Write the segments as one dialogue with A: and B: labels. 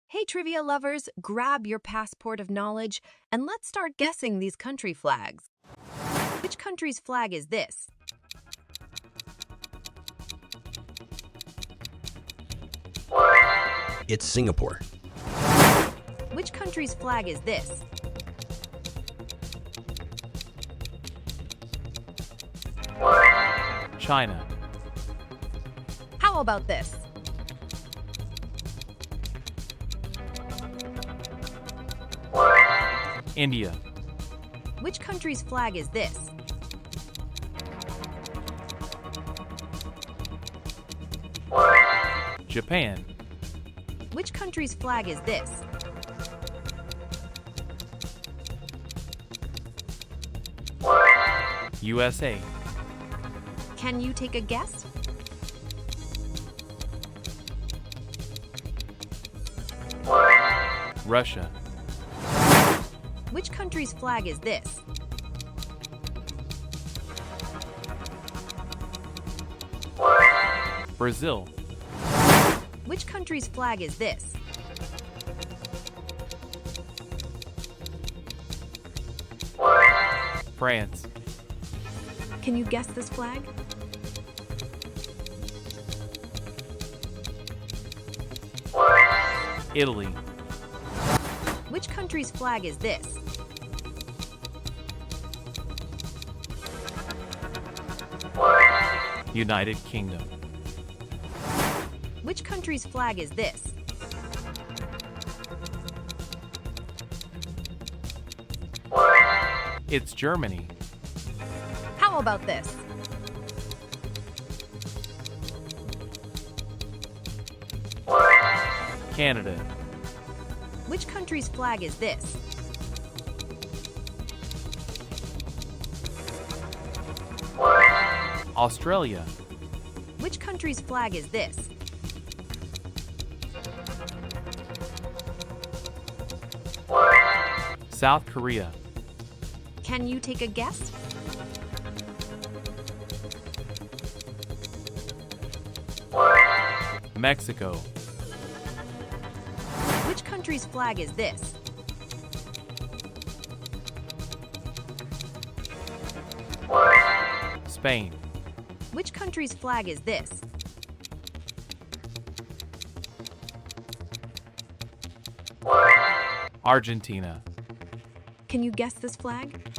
A: Hey, trivia lovers, grab your passport of knowledge and let's start guessing these country flags. Which country's flag is this?
B: It's Singapore.
A: Which country's flag is this?
C: China.
A: How about this?
C: India.
A: Which country's flag is this?
C: Japan.
A: Which country's flag is this?
C: USA.
A: Can you take a guess?
C: Russia.
A: Which country's flag is this?
C: Brazil.
A: Which country's flag is this?
C: France.
A: Can you guess this flag?
C: Italy.
A: Which country's flag is this?
C: United Kingdom.
A: Which country's flag is this?
C: It's Germany.
A: How about this?
C: Canada.
A: Which country's flag is this?
C: Australia.
A: Which country's flag is this?
C: South Korea.
A: Can you take a guess?
C: Mexico.
A: Which country's flag is this?
C: Spain.
A: Which country's flag is this?
C: Argentina.
A: Can you guess this flag?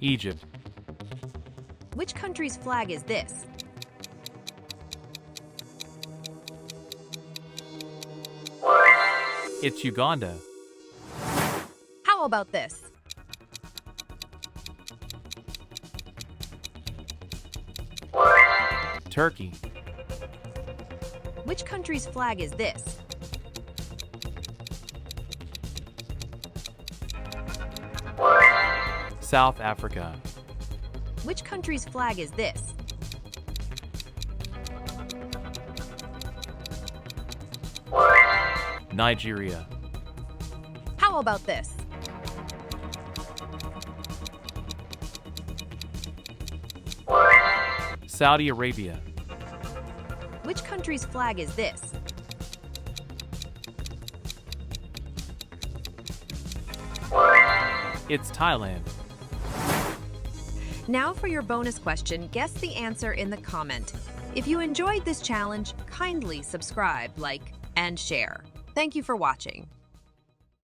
C: Egypt.
A: Which country's flag is this?
C: It's Uganda.
A: How about this?
C: Turkey.
A: Which country's flag is this?
C: South Africa.
A: Which country's flag is this?
C: Nigeria.
A: How about this?
C: Saudi Arabia.
A: Which country's flag is this?
C: It's Thailand.
A: Now for your bonus question, guess the answer in the comment. If you enjoyed this challenge, kindly subscribe, like, and share. Thank you for watching.